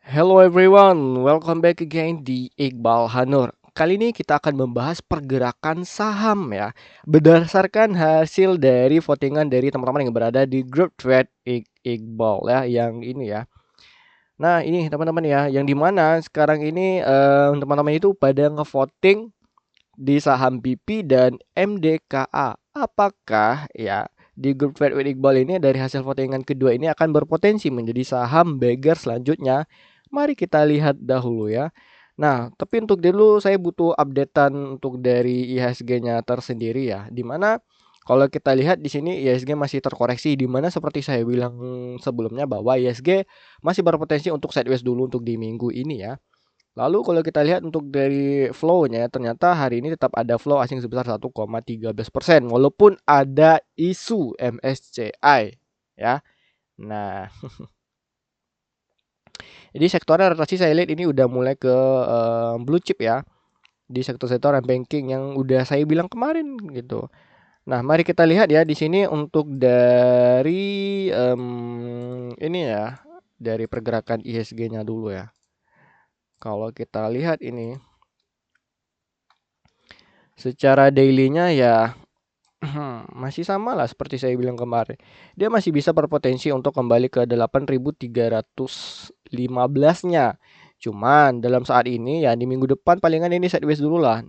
Hello everyone, welcome back again di Iqbal Hanur. Kali ini kita akan membahas pergerakan saham ya, berdasarkan hasil dari votingan dari teman-teman yang berada di grup thread Iqbal ya, yang ini ya. Nah ini teman-teman ya, yang dimana sekarang ini teman-teman itu pada ngevoting di saham BP dan MDKA. Apakah ya di grup thread with Iqbal ini dari hasil votingan kedua ini akan berpotensi menjadi saham beggar selanjutnya? Mari kita lihat dahulu ya. Nah, tapi untuk dulu saya butuh updatean untuk dari IHSG-nya tersendiri ya. Dimana kalau kita lihat di sini IHSG masih terkoreksi, di mana seperti saya bilang sebelumnya bahwa IHSG masih berpotensi untuk sideways dulu untuk di minggu ini ya. Lalu kalau kita lihat untuk dari flow-nya, ternyata hari ini tetap ada flow asing sebesar 1,13%, walaupun ada isu MSCI ya. Nah, jadi sektornya rotasi saya lihat ini udah mulai ke blue chip ya, di sektor-sektor banking yang udah saya bilang kemarin gitu. Nah, mari kita lihat ya di sini untuk dari ini ya, dari pergerakan IHSG-nya dulu ya. Kalau kita lihat ini secara daily-nya ya masih sama lah seperti saya bilang kemarin. Dia masih bisa berpotensi untuk kembali ke 8.315-nya. Cuman dalam saat ini ya di minggu depan palingan ini sideways dulu lah.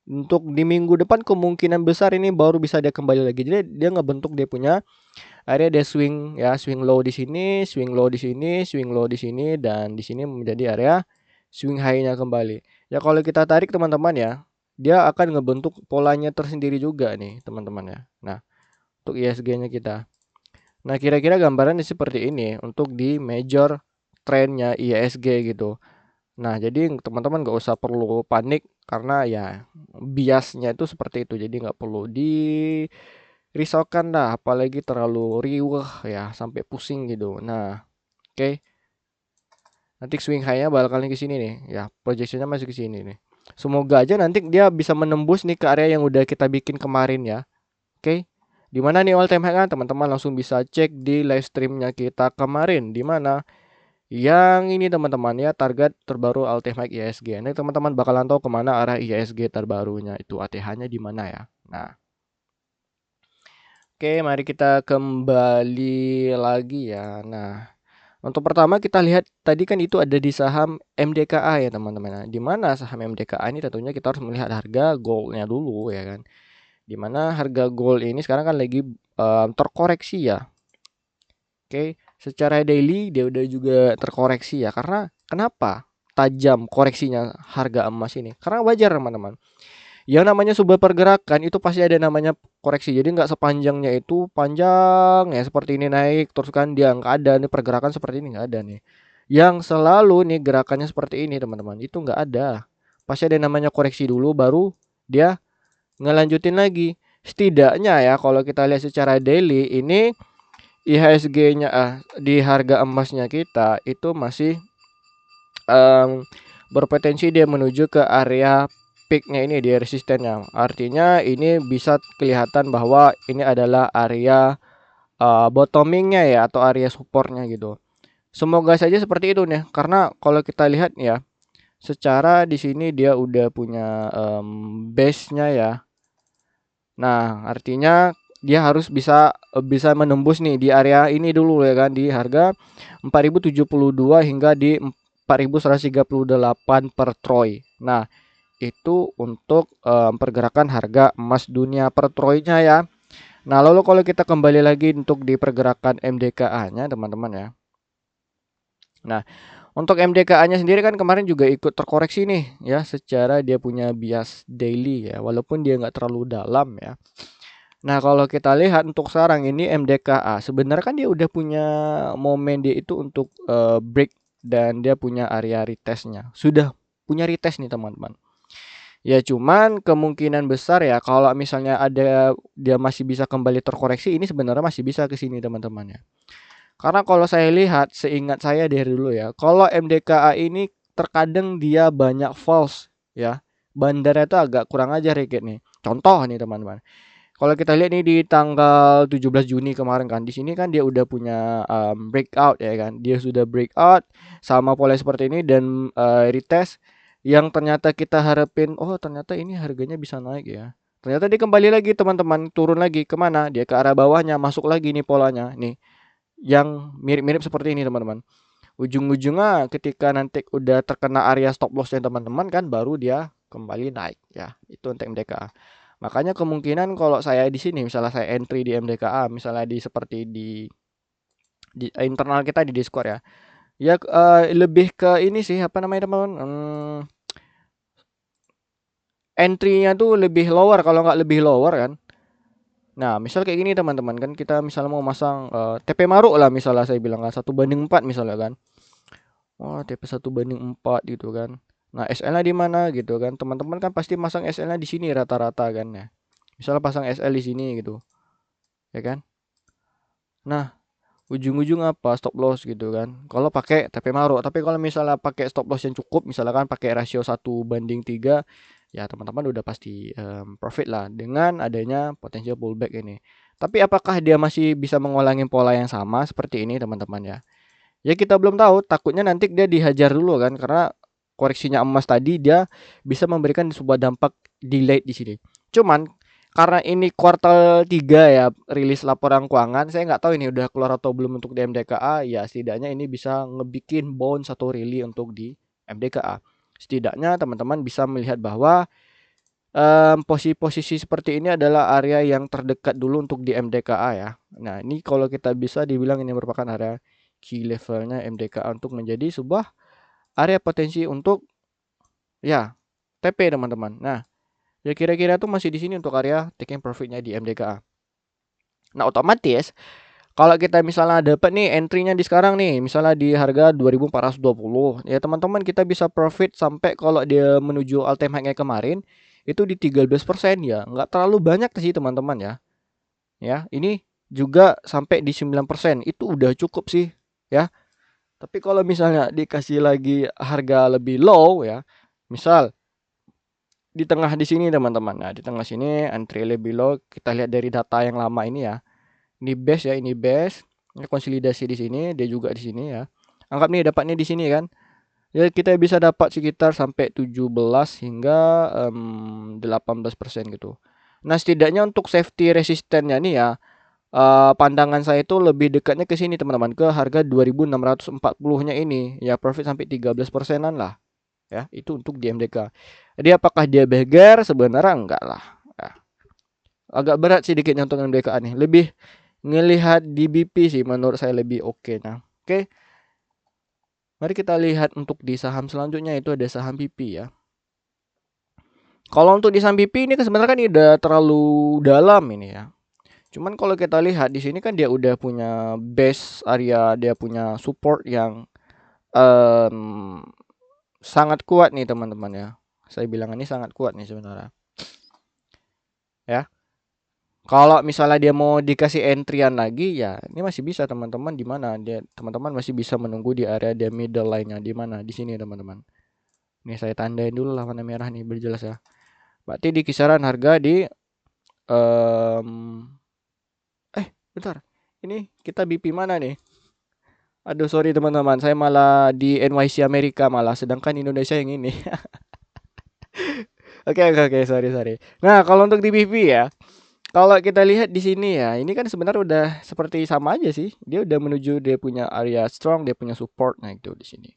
Untuk di minggu depan kemungkinan besar ini baru bisa dia kembali lagi. Jadi dia ngebentuk dia punya area dia swing ya, swing low di sini, swing low di sini, swing low di sini, dan di sini menjadi area swing high-nya kembali. Ya kalau kita tarik teman-teman ya, dia akan ngebentuk polanya tersendiri juga nih teman-teman ya. Nah, untuk ISG-nya kita. Nah, kira-kira gambarannya seperti ini untuk di major trendnya ISG gitu. Nah, jadi teman-teman nggak usah perlu panik karena ya biasnya itu seperti itu. Jadi nggak perlu risaukan dah, apalagi terlalu riweh ya sampai pusing gitu. Nah, oke. Nanti swing high-nya bakalan ke sini nih. Ya, projection-nya masih ke sini nih. Semoga aja nanti dia bisa menembus nih ke area yang udah kita bikin kemarin ya. Oke. Di mana nih all time high kan teman-teman langsung bisa cek di live streamnya kita kemarin. Di mana yang ini teman-teman ya target terbaru all time high IHSG. Nanti teman-teman bakalan tahu kemana arah IHSG terbarunya itu ATH-nya di mana ya. Nah, oke, mari kita kembali lagi ya. Nah, untuk pertama kita lihat tadi kan itu ada di saham MDKA ya teman-teman. Nah, di mana saham MDKA ini tentunya kita harus melihat harga goldnya dulu ya kan. Di mana harga gold ini sekarang kan lagi terkoreksi ya. Oke, secara daily dia udah juga terkoreksi ya. Karena kenapa? Tajam koreksinya harga emas ini. Karena wajar teman-teman. Yang namanya sebuah pergerakan itu pasti ada namanya koreksi. Jadi nggak sepanjangnya itu panjang ya seperti ini naik terus kan dia nggak ada nih pergerakan seperti ini nggak ada nih. Yang selalu nih gerakannya seperti ini teman-teman itu nggak ada. Pasti ada namanya koreksi dulu baru dia ngelanjutin lagi. Setidaknya ya kalau kita lihat secara daily ini IHSG-nya di harga emasnya kita itu masih berpotensi dia menuju ke area peaknya ini di resistennya. Artinya ini bisa kelihatan bahwa ini adalah area bottomingnya ya atau area supportnya gitu. Semoga saja seperti itu nih, karena kalau kita lihat ya, secara di sini dia udah punya base-nya ya. Nah, artinya dia harus bisa menembus nih di area ini dulu ya kan di harga 4072 hingga di 4138 per troy. Nah, itu untuk pergerakan harga emas dunia per troy-nya ya. Nah, lalu kalau kita kembali lagi untuk di pergerakan MDKA-nya teman-teman ya. Nah, untuk MDKA-nya sendiri kan kemarin juga ikut terkoreksi nih ya secara dia punya bias daily ya walaupun dia nggak terlalu dalam ya. Nah, kalau kita lihat untuk sekarang ini MDKA sebenarnya kan dia udah punya momen dia itu untuk break dan dia punya area retestnya. Sudah punya retest nih teman-teman. Ya cuman kemungkinan besar ya kalau misalnya ada dia masih bisa kembali terkoreksi ini sebenarnya masih bisa ke sini teman-teman ya. Karena kalau saya lihat seingat saya dari dulu ya, kalau MDKA ini terkadang dia banyak false ya. Bandarnya itu agak kurang ajar dikit nih. Contoh nih teman-teman. Kalau kita lihat nih di tanggal 17 Juni kemarin kan, di sini kan dia udah punya breakout ya kan. Dia sudah breakout sama pola seperti ini dan retest yang ternyata kita harapin, oh ternyata ini harganya bisa naik ya. Ternyata dia kembali lagi teman-teman, turun lagi kemana? Dia ke arah bawahnya, masuk lagi nih polanya. Nih, yang mirip-mirip seperti ini teman-teman. Ujung-ujungnya ketika nanti udah terkena area stop lossnya teman-teman kan, baru dia kembali naik ya. Itu untuk MDKA. Makanya kemungkinan kalau saya di sini misalnya saya entry di MDKA, misalnya di seperti di internal kita di Discord ya. Ya lebih ke ini sih apa namanya teman-teman? Entry-nya tuh lebih lower kalau nggak lebih lower kan. Nah, misal kayak gini teman-teman kan kita misalnya mau masang TP Maruk lah misalnya saya bilang kan 1/4 misalnya kan. Oh, TP 1/4 gitu kan. Nah, SL-nya di mana gitu kan. Teman-teman kan pasti masang SL-nya di sini rata-rata kan ya. Misalnya pasang SL di sini gitu, ya kan? Nah, ujung-ujung apa? Stop loss gitu kan. Kalau pakai TP Maruk, tapi kalau misalnya pakai stop loss yang cukup, misalkan pakai rasio 1/3, ya teman-teman udah pasti profit lah dengan adanya potensial pullback ini. Tapi apakah dia masih bisa mengulangi pola yang sama seperti ini teman-teman ya? Ya kita belum tahu, takutnya nanti dia dihajar dulu kan karena koreksinya emas tadi dia bisa memberikan sebuah dampak delay di sini. Cuman karena ini kuartal 3 ya rilis laporan keuangan, saya nggak tahu ini udah keluar atau belum untuk di MDKA, ya setidaknya ini bisa ngebikin bounce atau rally untuk di MDKA. Setidaknya teman-teman bisa melihat bahwa posisi-posisi seperti ini adalah area yang terdekat dulu untuk di MDKA ya. Nah, ini kalau kita bisa dibilang ini merupakan area key levelnya MDKA untuk menjadi sebuah area potensi untuk ya TP teman-teman. Nah, ya kira-kira tuh masih di sini untuk area taking profitnya di MDKA. Nah, otomatis kalau kita misalnya dapat nih entry-nya di sekarang nih, misalnya di harga 2420, ya teman-teman kita bisa profit sampai kalau dia menuju all time high-nya kemarin itu di 13% ya. Nggak terlalu banyak sih teman-teman ya. Ya, ini juga sampai di 9%. Itu udah cukup sih ya. Tapi kalau misalnya dikasih lagi harga lebih low ya, misal di tengah di sini teman-teman. Nah, di tengah sini entry lebih low, kita lihat dari data yang lama ini ya. Ini base ya, ini base. Ini konsolidasi di sini, dia juga di sini ya. Anggap nih dapatnya di sini kan. Ya kita bisa dapat sekitar sampai 17 hingga 18% gitu. Nah, setidaknya untuk safety resistennya nih ya, pandangan saya itu lebih dekatnya ke sini teman-teman, ke harga 2640-nya ini. Ya profit sampai 13%-an lah. Ya, itu untuk di MDK. Jadi apakah dia begar? Sebenarnya enggak lah. Ya, agak berat sih dikitnya untuk MDK nih. Lebih ngelihat di BP sih menurut saya lebih oke. Nah, oke. Mari kita lihat untuk di saham selanjutnya itu ada saham BP ya. Kalau untuk di saham BP ini kan sebenarnya kan udah terlalu dalam ini ya. Cuman kalau kita lihat di sini kan dia udah punya base area, dia punya support yang um, sangat kuat nih teman-teman ya. Saya bilang ini sangat kuat nih sebenarnya. Ya. Kalau misalnya dia mau dikasih entryan lagi ya ini masih bisa teman-teman, di mana dia teman-teman masih bisa menunggu di area dia middle line-nya di mana? Di sini teman-teman. Nih saya tandain dulu lah warna merah nih berjelas ya. Berarti di kisaran harga di um, bentar. Ini kita BP mana nih? Aduh sorry teman-teman, saya malah di NYC Amerika malah, sedangkan Indonesia yang ini. Oke, sorry. Nah, kalau untuk di BP ya, kalau kita lihat di sini ya, ini kan sebenarnya udah seperti sama aja sih. Dia udah menuju dia punya area strong, dia punya support, nah itu di sini.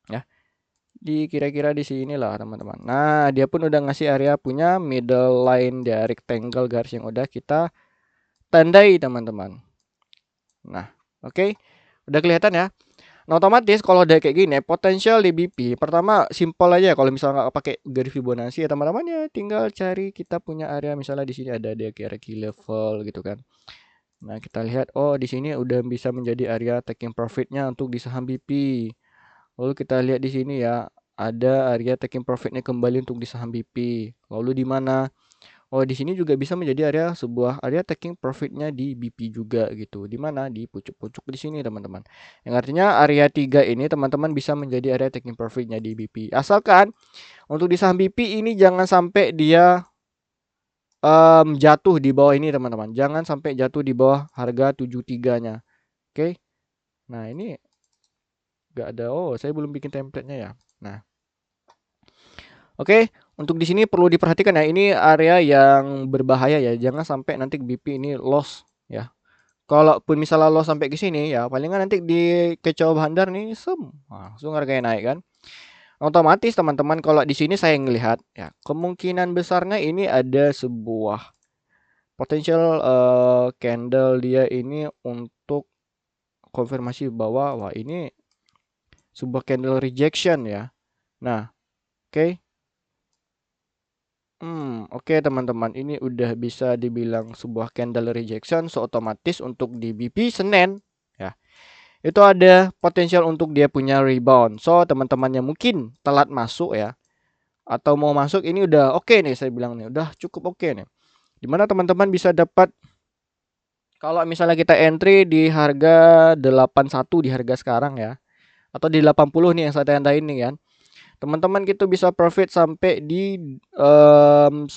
Ya, di kira-kira di sini lah teman-teman. Nah, dia pun udah ngasih area punya middle line dia rectangle garis yang udah kita tandai teman-teman. Nah, oke. Udah kelihatan ya. Nah, otomatis kalau udah kayak gini, potensial di BP, pertama simpel aja kalau misalnya nggak pakai garis Fibonacci ya teman-teman, ya tinggal cari kita punya area misalnya di sini ada kira key level gitu kan. Nah, kita lihat oh di sini udah bisa menjadi area taking profitnya untuk di saham BP. Lalu kita lihat di sini ya, ada area taking profitnya kembali untuk di saham BP. Lalu di mana? Oh, di sini juga bisa menjadi area sebuah area taking profitnya di BP juga gitu. Di mana? Di pucuk-pucuk di sini, teman-teman. Yang artinya area 3 ini teman-teman bisa menjadi area taking profitnya di BP. Asalkan untuk di saham BP ini jangan sampai dia jatuh di bawah ini teman-teman. Jangan sampai jatuh di bawah harga 73-nya. Oke. Nah, ini nggak ada. Oh, saya belum bikin template-nya ya. Nah, oke, untuk di sini perlu diperhatikan ya, ini area yang berbahaya ya. Jangan sampai nanti BP ini loss ya. Kalaupun misalnya loss sampai ke sini ya, palingan nanti di kecau bandar nih, langsung harganya naik kan. Otomatis teman-teman kalau di sini saya ngelihat ya, kemungkinan besarnya ini ada sebuah potential candle dia ini untuk konfirmasi bahwa wah ini sebuah candle rejection ya. Nah, oke. Oke teman-teman, ini udah bisa dibilang sebuah candle rejection, so otomatis untuk di BP Senin ya, itu ada potensial untuk dia punya rebound. So teman-teman yang mungkin telat masuk ya, atau mau masuk ini udah oke nih, saya bilang nih udah cukup oke nih. Dimana teman-teman bisa dapat kalau misalnya kita entry di harga 81 di harga sekarang ya, atau di 80 nih yang saya tandain nih kan. Teman-teman gitu bisa profit sampai di 12%,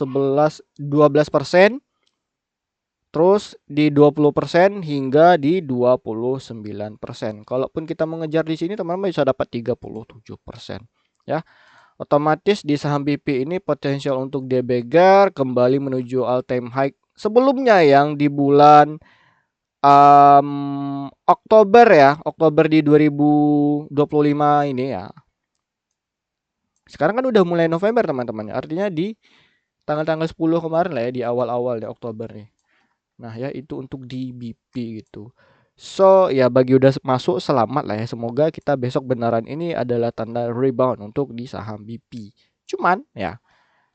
terus di 20% hingga di 29%. Kalaupun kita mengejar di sini teman-teman bisa dapat 37% ya. Otomatis di saham BP ini potensial untuk dia begar kembali menuju all time high sebelumnya yang di bulan Oktober ya, Oktober di 2025 ini ya. Sekarang kan udah mulai November teman-teman. Artinya di tanggal-tanggal 10 kemarin lah ya, di awal-awal di Oktober nih. Nah ya itu untuk di BP gitu. So ya bagi udah masuk selamat lah ya. Semoga kita besok beneran ini adalah tanda rebound untuk di saham BP. Cuman ya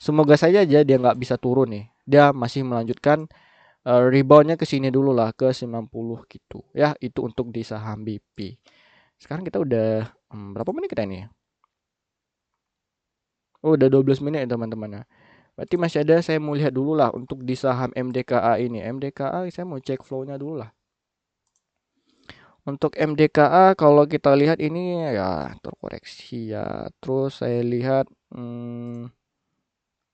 semoga saja aja dia nggak bisa turun nih. Dia masih melanjutkan reboundnya ke sini dulu lah ke 90 gitu. Ya itu untuk di saham BP. Sekarang kita udah berapa menit kita ini? Oh udah 12 menit ya teman-teman ya. Berarti masih ada, saya mau lihat dulu lah untuk di saham MDKA ini. MDKA saya mau cek flow-nya dulu lah. Untuk MDKA kalau kita lihat ini ya terkoreksi ya. Terus saya lihat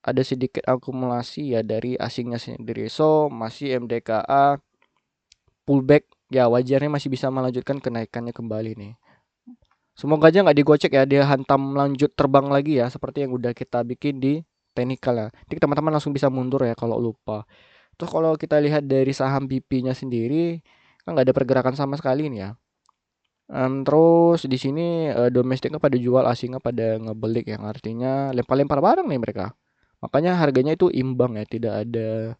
ada sedikit akumulasi ya dari asingnya sendiri. So masih MDKA pullback ya, wajarnya masih bisa melanjutkan kenaikannya kembali nih. Semoga aja nggak digocek ya, dia hantam lanjut terbang lagi ya seperti yang udah kita bikin di teknikal ya. Nanti teman-teman langsung bisa mundur ya kalau lupa. Terus kalau kita lihat dari saham BP-nya sendiri, kan nggak ada pergerakan sama sekali nih ya. Terus di sini domestiknya pada jual, asingnya pada ngebelik yang artinya lempar-lempar barang nih mereka. Makanya harganya itu imbang ya, tidak ada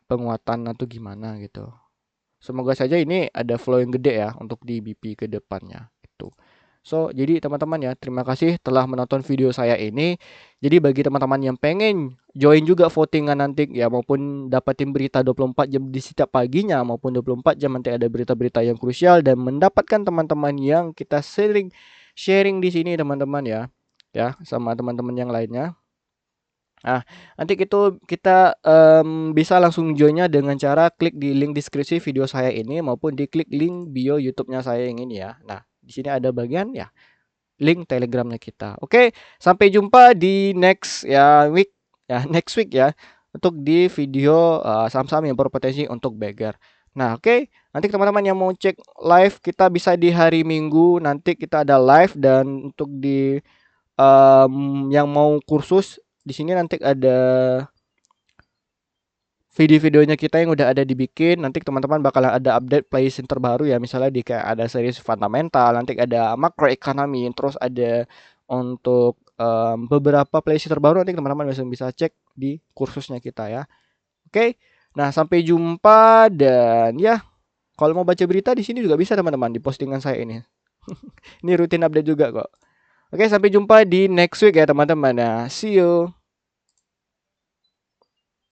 penguatan atau gimana gitu. Semoga saja ini ada flow yang gede ya untuk di BP ke depannya gitu. So, jadi teman-teman ya, terima kasih telah menonton video saya ini. Jadi bagi teman-teman yang pengen join juga votingan nanti ya, maupun dapatin berita 24 jam di setiap paginya maupun 24 jam nanti ada berita-berita yang krusial dan mendapatkan teman-teman yang kita sering sharing di sini teman-teman ya. Ya, sama teman-teman yang lainnya. Nah, nanti itu kita bisa langsung joinnya dengan cara klik di link deskripsi video saya ini maupun diklik link bio YouTube-nya saya yang ini ya. Nah, di sini ada bagian ya link Telegramnya kita. Oke, sampai jumpa di next ya week ya next week ya untuk di video saham-saham yang berpotensi untuk beggar. Nah, oke. Nanti teman-teman yang mau cek live kita bisa di hari Minggu nanti kita ada live, dan untuk di yang mau kursus di sini nanti ada video-videonya kita yang udah ada dibikin. Nanti teman-teman bakal ada update playlist terbaru ya, misalnya di kayak ada series fundamental, nanti ada macro economy, terus ada untuk beberapa playlist terbaru nanti teman-teman bisa cek di kursusnya kita ya. Oke. Nah, sampai jumpa, dan ya kalau mau baca berita di sini juga bisa teman-teman di postingan saya ini. Ini rutin update juga kok. Oke, sampai jumpa di next week ya teman-teman ya. See you.